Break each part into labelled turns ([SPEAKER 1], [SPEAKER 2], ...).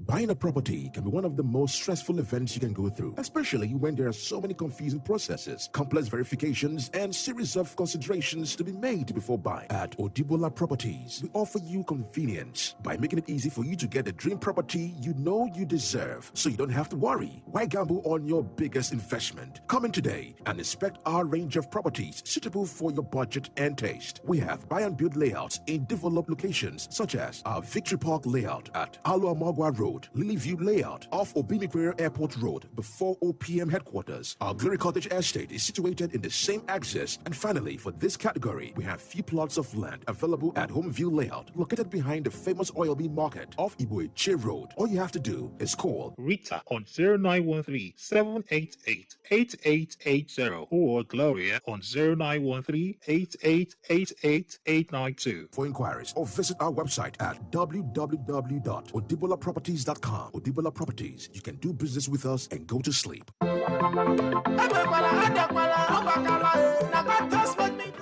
[SPEAKER 1] Buying a property can be one of the most stressful events you can go through, especially when there are so many confusing processes, complex verifications, and series of considerations to be made before buying. At Odibola Properties, we offer you convenience by making it easy for you to get the dream property you know you deserve, so you don't have to worry. Why gamble on your biggest investment? Come in today and inspect our range of properties suitable for your budget and taste. We have buy and build layouts in developed locations, such as our Victory Park layout at Alo Amagwa Road, Lilyview layout off Obiniquere Airport Road before OPM headquarters. Our Glory Cottage estate is situated in the same axis. And finally, for this category, we have few plots of land available at Homeview layout, located behind the famous oil bean market off Iboeche Road. All you have to do is call
[SPEAKER 2] Rita on 0913-788-8880 or Gloria on 0913-8888-892
[SPEAKER 1] for inquiries, or visit our website at www.odibolaproperties.com. Odibola Properties. You can do business with us and go to sleep.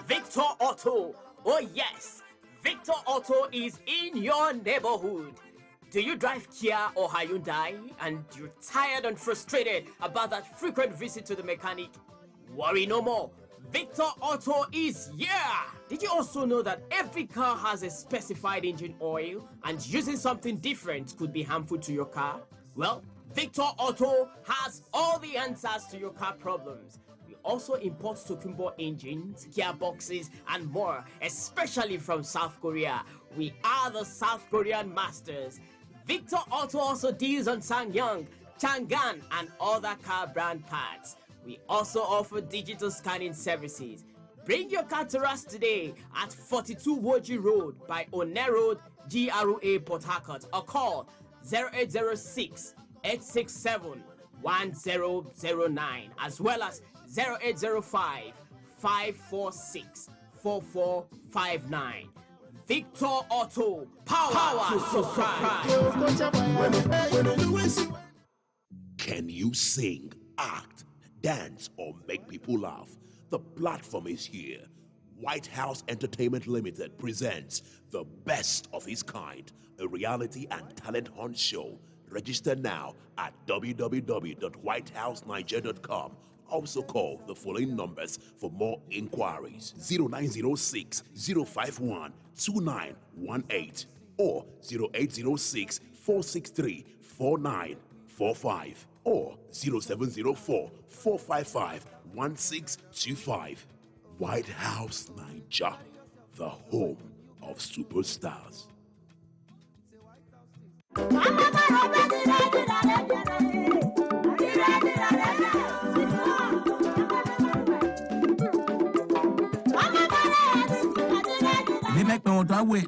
[SPEAKER 3] Victor Auto. Oh yes, Victor Auto is in your neighborhood. Do you drive Kia or Hyundai and you're tired and frustrated about that frequent visit to the mechanic? Worry no more. Victor Auto is here! Did you also know that every car has a specified engine oil and using something different could be harmful to your car? Well, Victor Auto has all the answers to your car problems. We also import Tokumbo engines, gearboxes, and more, especially from South Korea. We are the South Korean masters. Victor Auto also deals on SsangYong, Changan, and other car brand parts. We also offer digital scanning services. Bring your car to us today at 42 Woji Road by One Road, GRA Port Harcourt, or call 0806 867 1009 as well as 0805 546 4459. Victor Auto, power to surprise.
[SPEAKER 4] Can you sing, act, dance, or make people laugh? The platform is here. White House Entertainment Limited presents the best of its kind, a reality and talent hunt show. Register now at www.whitehouseniger.com. Also call the following numbers for more inquiries: 0906 051 2918 or 0806 463 4945 or 0704 455 1625. White House Niger, the home of superstars.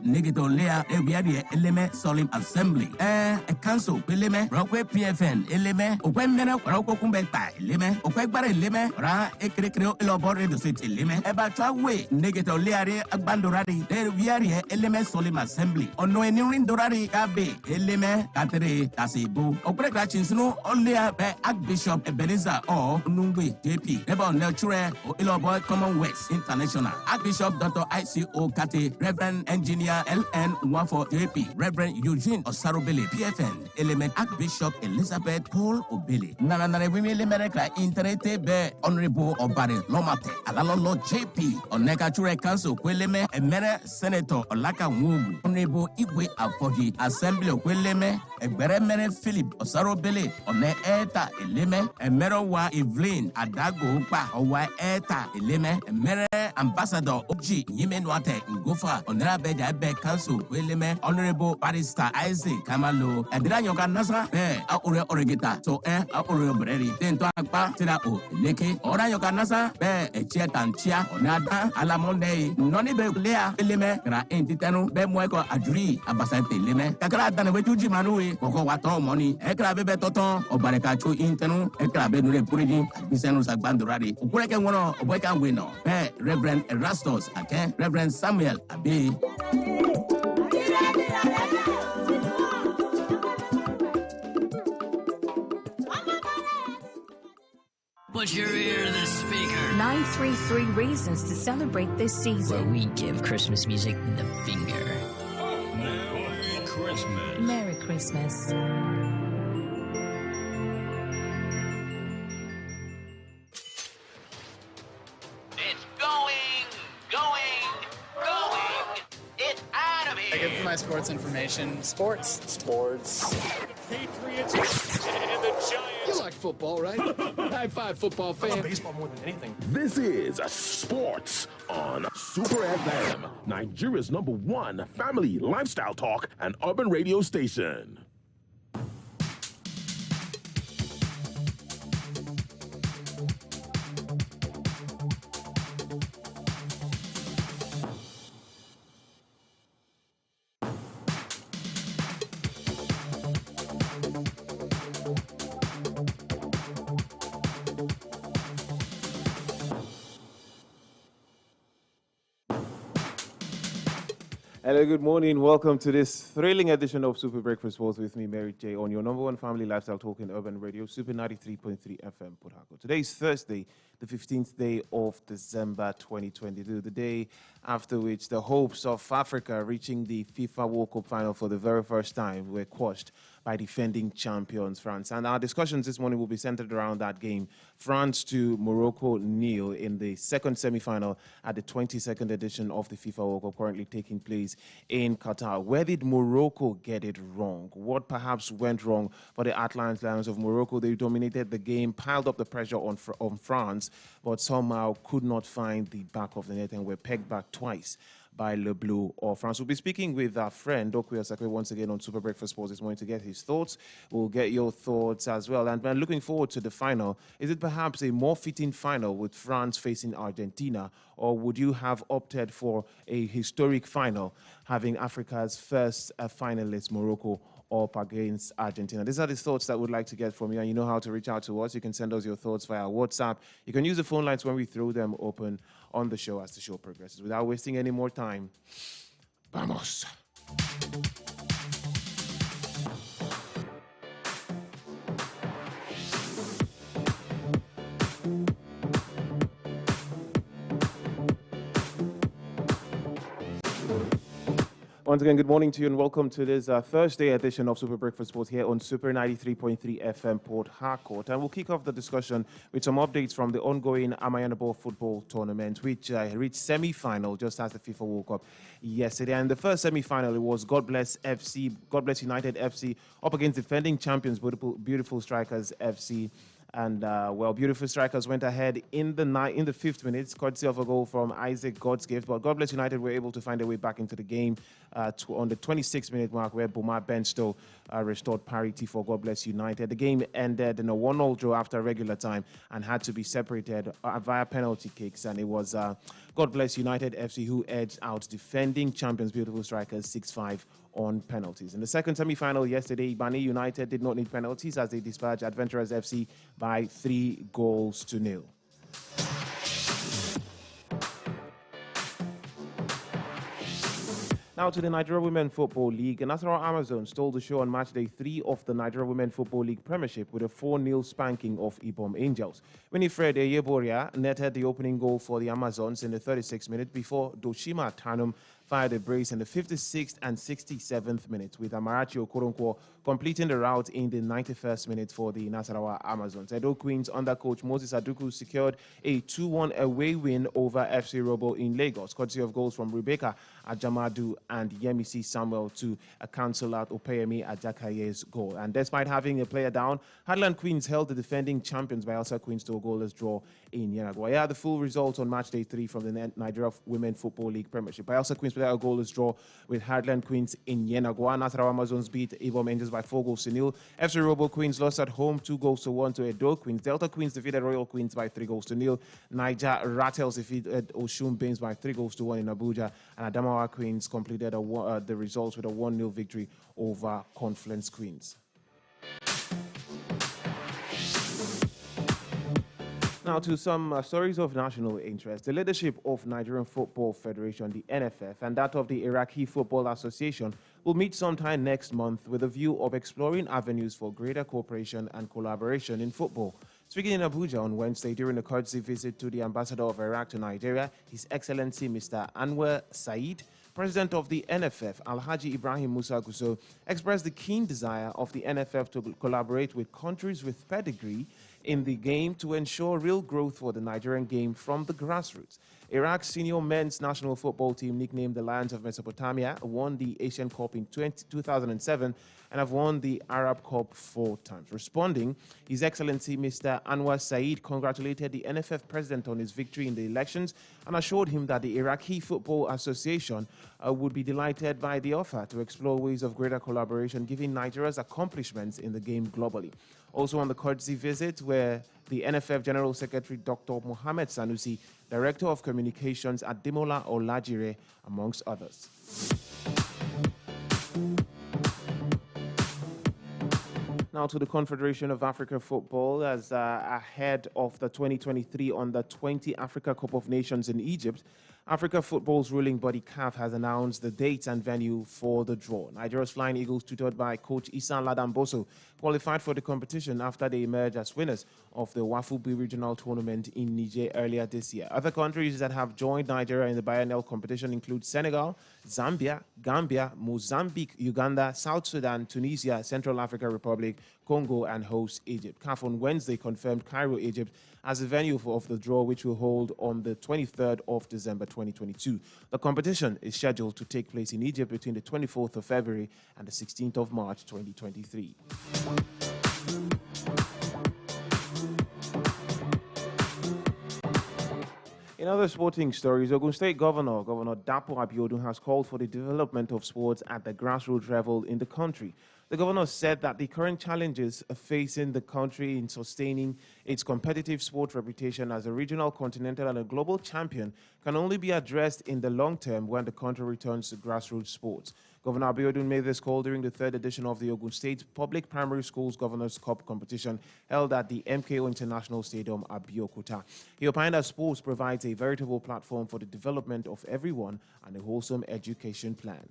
[SPEAKER 5] Negative layer, element solemn assembly. A council, Pilime, Rockway PFN, Eleme, Oquemena, Rococumbeta, Lime, Oquebar Lime, Ra, Ecrecro, Elabore, the city Lime, about our way, negative layer, Abandorari, there we are element solemn assembly. On no any Dorari, Abe, Eleme, Catere, Tasibu, Oquecrachins, no only Archbishop Ebenezer or Nungwe, JP, Never Nurture, or Elabore Commonwealth International, Archbishop Dr. ICO Kate, Reverend Engineer LN Nwafo JP, Reverend Eugene Osarobele PFN, Element Archbishop Elizabeth Paul Obele, Nananare Women America Interete Be Honorable Obare Lomate, Alalolo JP, Oneka Chure Council Kweleme, Emere Senator Olaka Nwugu, Honorable Igwe Afoji, Assembly Kweleme, Eberemere Philip Osarobele, One Eta Eleme, Emere Wa Evelyn Adago Upa, Owa Eta Eleme, Emere Ambassador Oji Yimenwate Ngofa, Honorable Jabe Council Kweleme, Honorable Barrister Isaac Kamalo, Edranyoka Nasa, Aure Oregita, so Aure Breri, Tento Akpa, Tira O, Leke, Orayoka Nasa, Echia Tanchia, Onada, Alamonde, Noni Belea, Eleme, Ra Intitano, Bemueko Adri, Abasante Leme, Kakra Tanawetuji Manui, Koko Wato Money, Ekra Bebe Toton, Obarekachu Intenu, Ekra Benure Puriji, Bisenus Bandurari, Ukureke Wono, Obeka Wino, Reverend Erastus, Ake, Reverend Samuel Abe.
[SPEAKER 6] Put your ear to the speaker.
[SPEAKER 7] 933 reasons to celebrate this season.
[SPEAKER 6] Where we give Christmas music the finger.
[SPEAKER 8] Merry Christmas.
[SPEAKER 7] Merry Christmas. Christmas.
[SPEAKER 8] It's going. It's out of here.
[SPEAKER 9] I get my sports information. Sports.
[SPEAKER 10] Patriots and the Giants.
[SPEAKER 11] You like football, right? High five, football fan.
[SPEAKER 10] I love baseball more than anything.
[SPEAKER 4] This is Sports on Super FM, Nigeria's #1 family lifestyle talk and urban radio station.
[SPEAKER 12] Hello, good morning. Welcome to this thrilling edition of Super Breakfast Sports with me, Mary J, on your #1 family lifestyle talk in urban radio, Super 93.3 FM, Port Harcourt. Today is Thursday, the 15th day of December 2022, the day after which the hopes of Africa reaching the FIFA World Cup final for the very first time were quashed by defending champions France. And our discussions this morning will be centered around that game, France to Morocco 0 in the second semi-final at the 22nd edition of the FIFA World Cup, currently taking place in Qatar. Where did Morocco get it wrong? What perhaps went wrong for the Atlantic Lions of Morocco? They dominated the game, piled up the pressure on France, but somehow could not find the back of the net and were pegged back twice by Le Bleu of France. We'll be speaking with our friend Dokuya Sakwe once again on Super Breakfast Sports this morning to get his thoughts. We'll get your thoughts as well. And we're looking forward to the final. Is it perhaps a more fitting final with France facing Argentina, or would you have opted for a historic final, having Africa's first finalist, Morocco, up against Argentina? These are the thoughts that we'd like to get from you, and you know how to reach out to us. You can send us your thoughts via WhatsApp. You can use the phone lines when we throw them open on the show as the show progresses. Without wasting any more time, vamos. Once again, good morning to you and welcome to this Thursday edition of Super Breakfast Sports here on Super 93.3 FM Port Harcourt. And we'll kick off the discussion with some updates from the ongoing Amayana football tournament, which reached semi-final just as the FIFA World Cup yesterday. And the first semi-final, it was God Bless United FC up against defending champions, Beautiful Strikers FC. And, Beautiful Strikers went ahead in the 5th minute, courtesy of a goal from Isaac Godsgift. But God Bless United were able to find their way back into the game on the 26th minute mark, where Boma Benstow restored parity for God Bless United. The game ended in a 1-0 draw after regular time and had to be separated via penalty kicks. And it was God Bless United FC who edged out defending champions Beautiful Strikers 6-5 on penalties. In the second semi-final yesterday, Bani United did not need penalties as they dispatched Adventurers FC by 3-0. Now to the Nigeria Women Football League. Nasarawa Amazons stole the show on match day 3 of the Nigeria Women Football League Premiership with a 4-0 spanking of Ibom Angels. Winifred Eyeboria netted the opening goal for the Amazons in the 36th minute before Doshima Tanum fired a brace in the 56th and 67th minute, with Amarachi Okoronkwo completing the route in the 91st minute for the Nasarawa Amazons. Edo Queens under coach Moses Aduku secured a 2-1 away win over FC Robo in Lagos, courtesy of goals from Rebecca Ajamadu and Yemisi Samuel to cancel out Opeyemi Ajakaye's goal. And despite having a player down, Hadland Queens held the defending champions Bayelsa Queens to a goalless draw in Yenagoa. Yeah, the full results on match day 3 from the Nigeria Women Football League Premiership. Bayelsa Queens played a goalless draw with Hadland Queens in Yenagoa. Nasarawa Amazons beat Ibom Angels by 4-0. FC Robo Queens lost at home 2-1 to Edo Queens. Delta Queens defeated Royal Queens by 3-0. Niger Rattles defeated Oshun Bains by 3-1 in Abuja. And Adamawa Queens completed the results with a 1-0 victory over Confluence Queens. Now to some stories of national interest. The leadership of Nigerian Football Federation, the NFF, and that of the Iraqi Football Association will meet sometime next month with a view of exploring avenues for greater cooperation and collaboration in football. Speaking in Abuja on Wednesday during a courtesy visit to the ambassador of Iraq to Nigeria, His Excellency Mr. Anwar Said, President of the NFF, Alhaji Ibrahim Musa Gusso, expressed the keen desire of the NFF to collaborate with countries with pedigree in the game to ensure real growth for the Nigerian game from the grassroots. Iraq's senior men's national football team, nicknamed the Lions of Mesopotamia, won the Asian Cup in 2007 and have won the Arab Cup 4 times. Responding, His Excellency Mr. Anwar Saeed congratulated the NFF president on his victory in the elections and assured him that the Iraqi Football Association would be delighted by the offer to explore ways of greater collaboration given Nigeria's accomplishments in the game globally. Also on the courtesy visit were the NFF General Secretary Dr. Mohamed Sanusi, Director of Communications at Demola Olajire, amongst others. Now to the Confederation of Africa Football, as ahead of the 2023 Under-20 Africa Cup of Nations in Egypt, Africa Football's ruling body CAF has announced the dates and venue for the draw. Nigeria's Flying Eagles, tutored by coach Isan Ladamboso, qualified for the competition after they emerged as winners of the Wafubi Regional Tournament in Niger earlier this year. Other countries that have joined Nigeria in the biennial competition include Senegal, Zambia, Gambia, Mozambique, Uganda, South Sudan, Tunisia, Central African Republic, Congo, and host Egypt. CAF on Wednesday confirmed Cairo, Egypt, as the venue of the draw, which will hold on the 23rd of December 2022. The competition is scheduled to take place in Egypt between the 24th of February and the 16th of March 2023. In other sporting stories, Ogun State Governor Dapo Abiodun has called for the development of sports at the grassroots level in the country. The governor said that the current challenges facing the country in sustaining its competitive sport reputation as a regional, continental, and a global champion can only be addressed in the long term when the country returns to grassroots sports. Governor Abiodun made this call during the third edition of the Ogun State Public Primary Schools Governors' Cup competition held at the MKO International Stadium, Abeokuta. He opined that sports provides a veritable platform for the development of everyone and a wholesome education plan.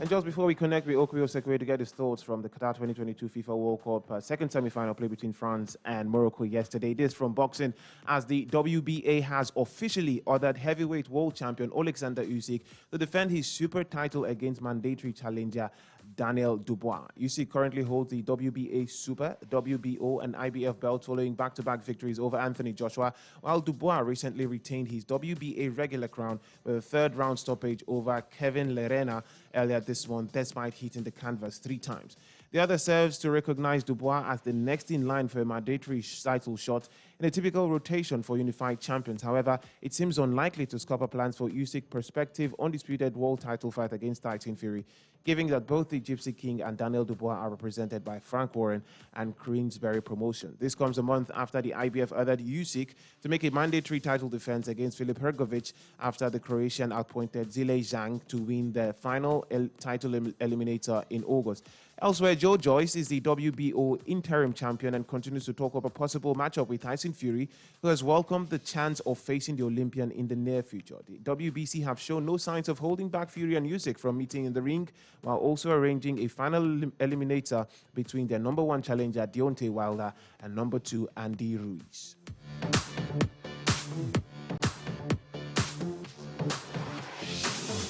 [SPEAKER 12] And just before we connect with Okuyo Sekwe to get his thoughts from the Qatar 2022 FIFA World Cup second semi-final play between France and Morocco yesterday. This from boxing, as the WBA has officially ordered heavyweight world champion Alexander Usyk to defend his super title against mandatory challenger Daniel Dubois. Usyk currently holds the WBA Super, WBO, and IBF belts following back-to-back victories over Anthony Joshua, while Dubois recently retained his WBA regular crown with a third-round stoppage over Kevin Lerena earlier this month, despite hitting the canvas 3 times. The other serves to recognize Dubois as the next in line for a mandatory title shot in a typical rotation for unified champions. However, it seems unlikely to scupper plans for Usyk's prospective undisputed world title fight against Tyson Fury, given that both the Gypsy King and Daniel Dubois are represented by Frank Warren and Queensberry Promotion. This comes a month after the IBF ordered Usyk to make a mandatory title defense against Filip Hrgovic after the Croatian appointed Zile Zhang to win the final title eliminator in August. Elsewhere, Joe Joyce is the WBO interim champion and continues to talk of a possible matchup with Tyson Fury, who has welcomed the chance of facing the Olympian in the near future. The WBC have shown no signs of holding back Fury and Usyk from meeting in the ring, while also arranging a final eliminator between their number 1 challenger Deontay Wilder and number 2 Andy Ruiz.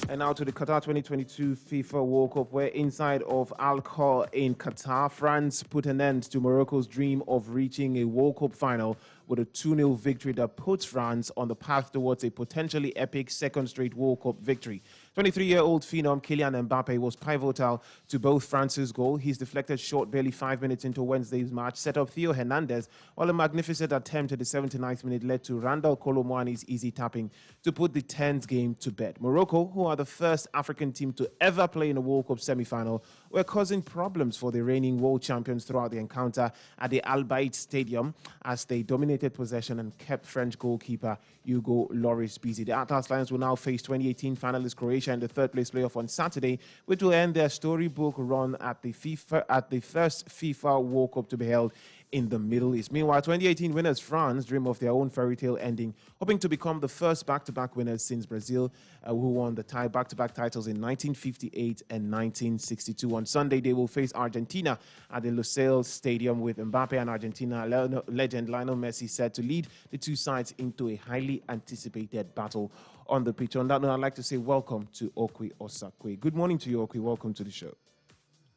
[SPEAKER 12] And now to the Qatar 2022 FIFA World Cup, where inside of Al Khor in Qatar, France put an end to Morocco's dream of reaching a World Cup final with a 2-0 victory that puts France on the path towards a potentially epic second straight World Cup victory. 23-year-old phenom Kylian Mbappe was pivotal to both France's goal. His deflected shot barely 5 minutes into Wednesday's match set up Theo Hernandez, while a magnificent attempt at the 79th minute led to Randall Kolo Muani's easy tapping to put the 10th game to bed. Morocco, who are the first African team to ever play in a World Cup semi-final, were causing problems for the reigning world champions throughout the encounter at the Al Bayt Stadium as they dominated possession and kept French goalkeeper Hugo Lloris busy. The Atlas Lions will now face 2018 finalist Croatia in the third-place playoff on Saturday, which will end their storybook run at the first FIFA World Cup to be held in the Middle East. Meanwhile, 2018 winners France dream of their own fairy tale ending, hoping to become the first back-to-back winners since Brazil, who won the back-to-back titles in 1958 and 1962. On Sunday, they will face Argentina at the Lusail Stadium, with Mbappe and Argentina legend Lionel Messi set to lead the two sides into a highly anticipated battle on the pitch. On that note, I'd like to say welcome to Okwi Osakwe. Good morning to you, Okwi. Welcome to the show.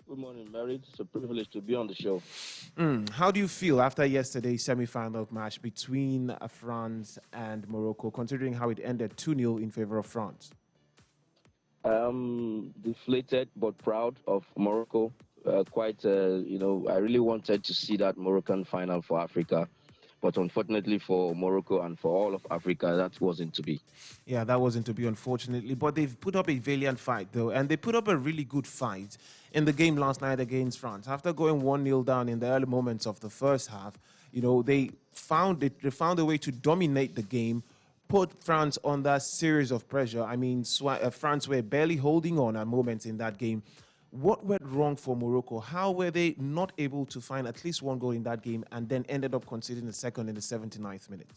[SPEAKER 13] Good morning, Mary. It's a privilege to be on the show.
[SPEAKER 12] How do you feel after yesterday's semi-final match between France and Morocco, considering how it ended 2-0 in favor of France?
[SPEAKER 13] Deflated but proud of Morocco. I really wanted to see that Moroccan final for Africa. But unfortunately for Morocco and for all of Africa, that wasn't to be.
[SPEAKER 12] Yeah, that wasn't to be, unfortunately. But they've put up a valiant fight, though. And they put up a really good fight in the game last night against France. After going 1-0 down in the early moments of the first half, they found a way to dominate the game, put France under series of pressure. I mean, France were barely holding on at moments in that game. What went wrong for Morocco? How were they not able to find at least one goal in that game and then ended up conceding the second in the 79th minute?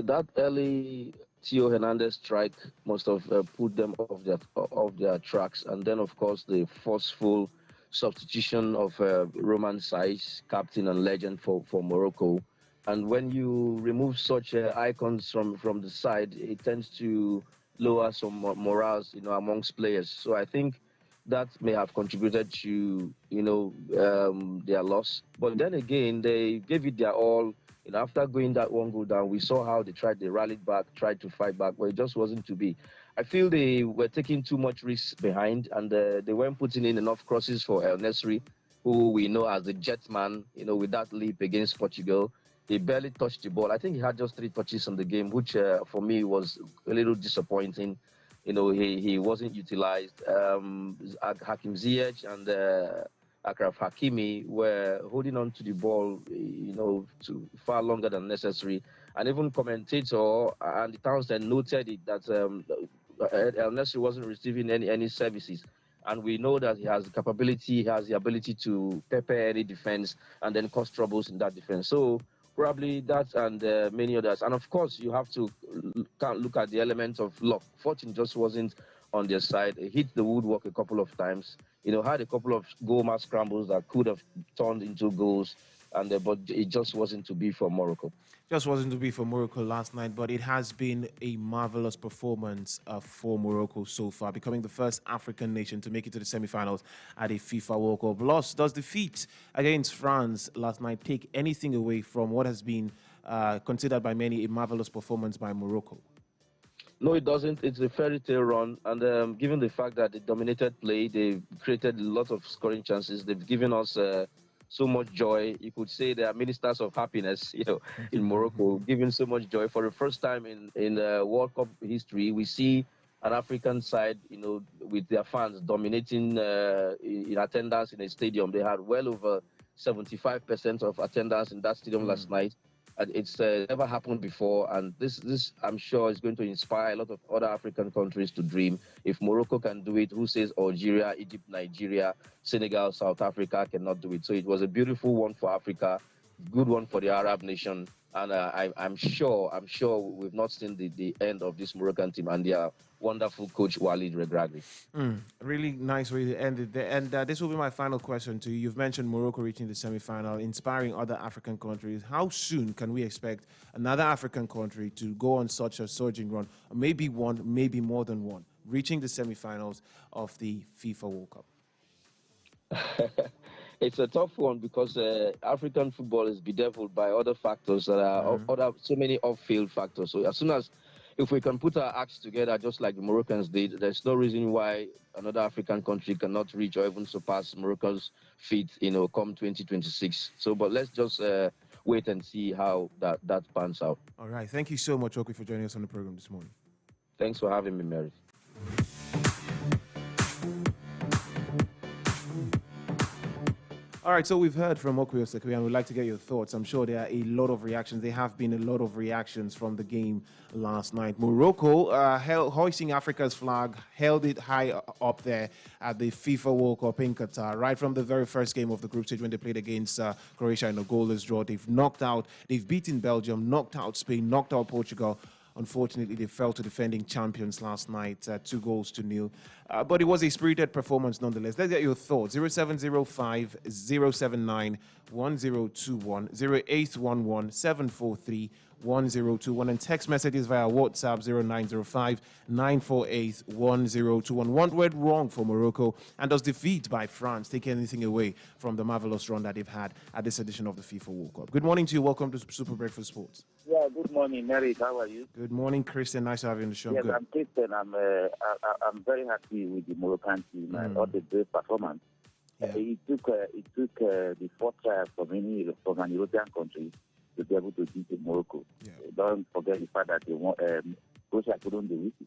[SPEAKER 13] That early Theo Hernandez strike must have put them off their tracks. And then, of course, the forceful substitution of Romain Saïss, captain and legend for Morocco. And when you remove such icons from the side, it tends to lower some morals, amongst players. So I think that may have contributed to, their loss. But then again, they gave it their all. After going that one goal down, we saw how they rallied back, tried to fight back, but it just wasn't to be. I feel they were taking too much risk behind, and they weren't putting in enough crosses for El Nesri, who we know as the Jetman, with that leap against Portugal. He barely touched the ball. I think he had just 3 touches on the game, which for me was a little disappointing. He wasn't utilized. Hakim Ziyech and Achraf Hakimi were holding on to the ball, to far longer than necessary. And even commentator Andy Townsend noted it that El Nesri wasn't receiving any services. And we know that he has the capability, he has the ability to pepper any defense and then cause troubles in that defense. So probably that and many others. And of course, you have to look at the element of luck. Fortune just wasn't on their side. It hit the woodwork a couple of times. Had a couple of goal mark scrambles that could have turned into goals, but it just wasn't to be for Morocco.
[SPEAKER 12] Just wasn't to be for Morocco last night, but it has been a marvelous performance for Morocco so far, becoming the first African nation to make it to the semi-finals at a FIFA World Cup. Loss, does defeat against France last night take anything away from what has been considered by many a marvelous performance by Morocco?
[SPEAKER 13] No, it doesn't. It's a fairy tale run. And given the fact that they dominated play, they created a lot of scoring chances. They've given us so much joy. You could say they are ministers of happiness, in Morocco, giving so much joy. For the first time in World Cup history, we see an African side, with their fans dominating in attendance in a stadium. They had well over 75% of attendance in that stadium last night. And it's never happened before, and this I'm sure is going to inspire a lot of other African countries to dream. If Morocco can do it, who says Algeria, Egypt, Nigeria, Senegal, South Africa cannot do it? So it was a beautiful one for Africa, good one for the Arab nation, and I'm sure we've not seen the end of this Moroccan team and their wonderful coach Walid Regragui.
[SPEAKER 12] Really nice way to end it there. And this will be my final question to you. You've mentioned Morocco reaching the semi-final, inspiring other African countries. How soon can we expect another African country to go on such a surging run, maybe one, maybe more than one, reaching the semi-finals of the FIFA World Cup?
[SPEAKER 13] It's a tough one because African football is bedeviled by other factors that are so many off-field factors. So as soon as if we can put our acts together just like the Moroccans did, there's no reason why another African country cannot reach or even surpass Morocco's feat, come 2026. So, but let's just wait and see how that pans out.
[SPEAKER 12] All right. Thank you so much, Okwi, for joining us on the program this morning.
[SPEAKER 13] Thanks for having me, Mary.
[SPEAKER 12] All right, so we've heard from Okuyo Sekwe, and we'd like to get your thoughts. I'm sure there are a lot of reactions. There have been a lot of reactions from the game last night. Morocco, hoisting Africa's flag, held it high up there at the FIFA World Cup in Qatar, right from the very first game of the group stage when they played against Croatia in a goalless draw. They've beaten Belgium, knocked out Spain, knocked out Portugal. Unfortunately, they fell to defending champions last night, 2-0. But it was a spirited performance nonetheless. Let's get your thoughts. 0705 079 1021, 0811 743 1021, and text messages via WhatsApp 0905 948 1021. What went wrong for Morocco, and does defeat by France take anything away from the marvelous run that they've had at this edition of the FIFA World Cup? Good morning to you. Welcome to Super Breakfast Sports.
[SPEAKER 14] Yeah, good morning, Mary. How are you?
[SPEAKER 12] Good morning, Christian. Nice to have you on the show.
[SPEAKER 14] Yes,
[SPEAKER 12] Good.
[SPEAKER 14] I'm Christian. I'm very happy with the Moroccan team and all the great performance.
[SPEAKER 12] Yeah.
[SPEAKER 14] It took the fourth trial from an European country to be able to beat Morocco.
[SPEAKER 12] Yeah.
[SPEAKER 14] Don't forget the fact that they won. Russia couldn't do it.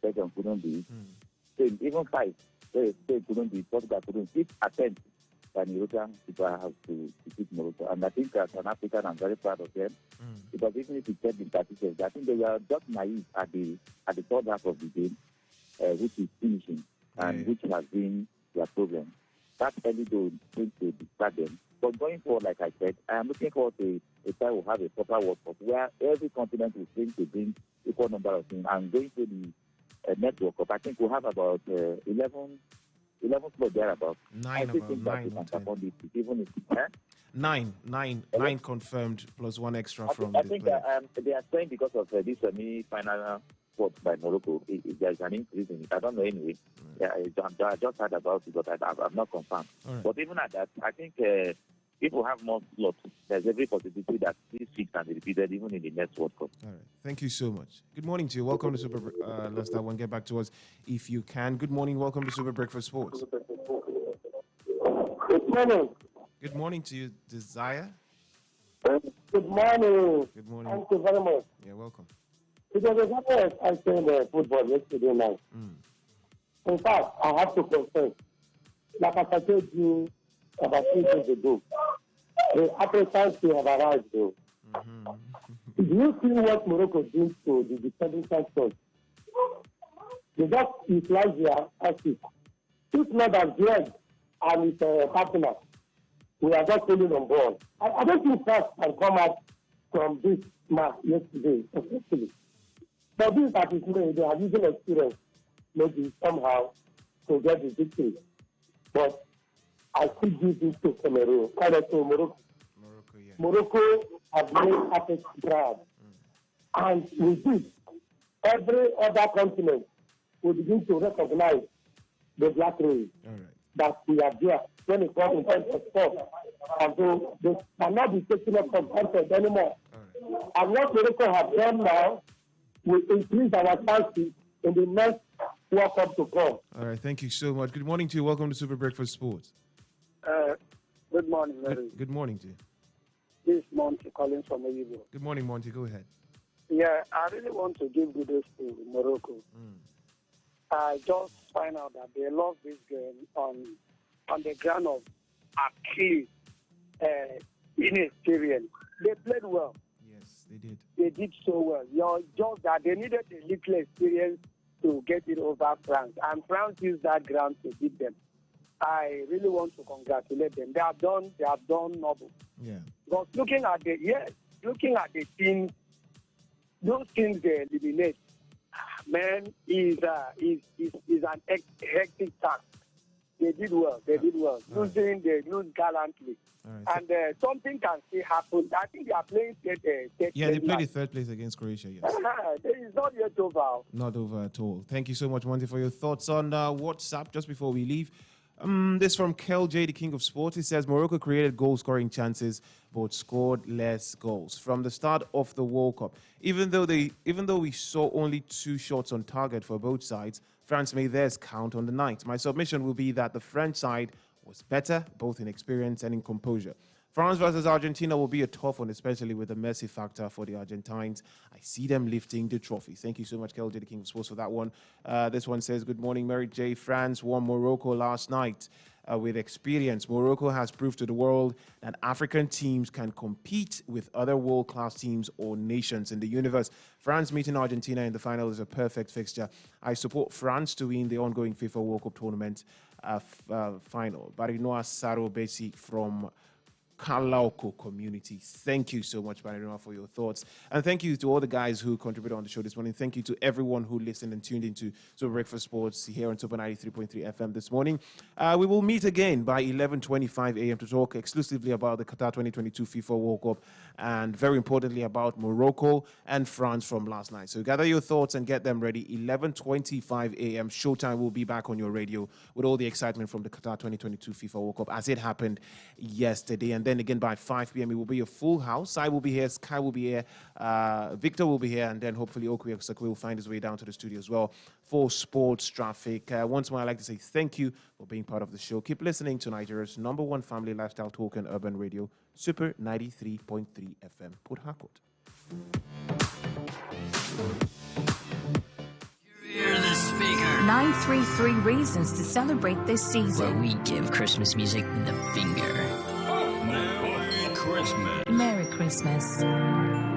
[SPEAKER 14] Belgium couldn't do it. Spain, even five. Spain couldn't do it. Portugal couldn't. 6 attempts by European people have to beat Morocco. And I think as an African, I'm very proud of them. Because even if you check the statistics, I think they were just naive at the third half of the game, which is finishing, and which has been their problem. That early goal seems to distract them. But going forward, like I said, I am looking forward to a time we'll have a proper World Cup where every continent will seem to bring equal number of teams. And going to the network Cup, I think we'll have about 11 slots thereabouts. I still think that we can perform this, even if
[SPEAKER 12] Nine confirmed plus one extra from
[SPEAKER 14] I
[SPEAKER 12] the
[SPEAKER 14] think
[SPEAKER 12] players.
[SPEAKER 14] they are saying because of this semi-final spot by Morocco, there's an increase in it. I don't know anyway. Yeah, I just heard about it, but I've not confirmed.
[SPEAKER 12] Right.
[SPEAKER 14] But even at that, I think if we have more slots, there's every possibility that this feat can be repeated even in the next World Cup.
[SPEAKER 12] All right. Thank you so much. Good morning to you. Welcome to Super. Let's that one. Get back to us if you can. Good morning. Welcome to Super Breakfast Sports.
[SPEAKER 15] Good morning.
[SPEAKER 12] Good morning to you, Desire.
[SPEAKER 15] Good morning.
[SPEAKER 12] Good morning.
[SPEAKER 15] Thank you very much.
[SPEAKER 12] Yeah, welcome.
[SPEAKER 15] It was a very exciting football yesterday night. In fact, I have to confess, like I told you about 3 days ago, the Africans still have arrived though. Do you see what Morocco did to the defending champions? They just utilized their assets. If not as Greg and his partner, we are just holding on board. I don't think France can come out from this match yesterday, especially. For this that is made, they are using experience, maybe somehow, to get the victory. But I still give this to Cameroon, to Morocco. Morocco have made epic grab. And with this, every other continent will begin to recognize the black race that we are there when it comes in terms of sport. And so they cannot be taken up for granted anymore. And what Morocco have done now will increase our chances in the next World Cup to come.
[SPEAKER 12] All right. Thank you so much. Good morning to you. Welcome to Super Breakfast Sports.
[SPEAKER 15] Good morning, Mary.
[SPEAKER 12] Good morning to you.
[SPEAKER 15] This is Monty calling from Oyibo.
[SPEAKER 12] Good morning, Monty. Go ahead.
[SPEAKER 15] Yeah, I really want to give kudos to Morocco. I just find out that they love this game on the ground of actually inexperience. They played well.
[SPEAKER 12] Yes, they did.
[SPEAKER 15] They did so well. Just that they needed a little experience to get it over France, and France used that ground to beat them. I really want to congratulate them. They have done noble.
[SPEAKER 12] Yeah.
[SPEAKER 15] But looking at the teams, those teams they eliminate, man, is an hectic task. They did well. Losing, they lose gallantly. And something can still happen. I think they are playing third.
[SPEAKER 12] Yeah, they played in third place against Croatia, yes.
[SPEAKER 15] It's not yet over.
[SPEAKER 12] Not over at all. Thank you so much, Monty, for your thoughts on WhatsApp just before we leave. This from Kel J, the king of sports. He says Morocco created goal-scoring chances but scored less goals from the start of the World Cup. Even though we saw only 2 shots on target for both sides, France made theirs count on the night. My submission will be that the French side was better, both in experience and in composure. France versus Argentina will be a tough one, especially with the Messi factor for the Argentines. I see them lifting the trophy. Thank you so much, Kel J, the king of sports, for that one. This one says, good morning, Mary J. France won Morocco last night. with experience. Morocco has proved to the world that African teams can compete with other world-class teams or nations in the universe. France meeting Argentina in the final is a perfect fixture. I support France to win the ongoing FIFA World Cup tournament final. Barinoa Saro Besi from Kalaoko community. Thank you so much, Barinoa, for your thoughts. And thank you to all the guys who contributed on the show this morning. Thank you to everyone who listened and tuned into Super Breakfast Sports here on Super 93.3 FM this morning. We will meet again by 11:25 a.m. to talk exclusively about the Qatar 2022 FIFA World Cup and very importantly about Morocco and France from last night. So gather your thoughts and get them ready. 11:25 a.m. Showtime will be back on your radio with all the excitement from the Qatar 2022 FIFA World Cup as it happened yesterday. And then again by 5 p.m. it will be a full house. I will be here, Sky will be here, Victor will be here, and then hopefully Okwe Osakwe will find his way down to the studio as well for sports traffic. Once more, I'd like to say thank you for being part of the show. Keep listening to Nigeria's #1 family lifestyle talk and urban radio, Super 93.3 FM, Port Harcourt.
[SPEAKER 6] You're the speaker.
[SPEAKER 7] 933 reasons to celebrate this season.
[SPEAKER 6] Where we give Christmas music the finger. Merry Christmas.
[SPEAKER 7] Merry Christmas.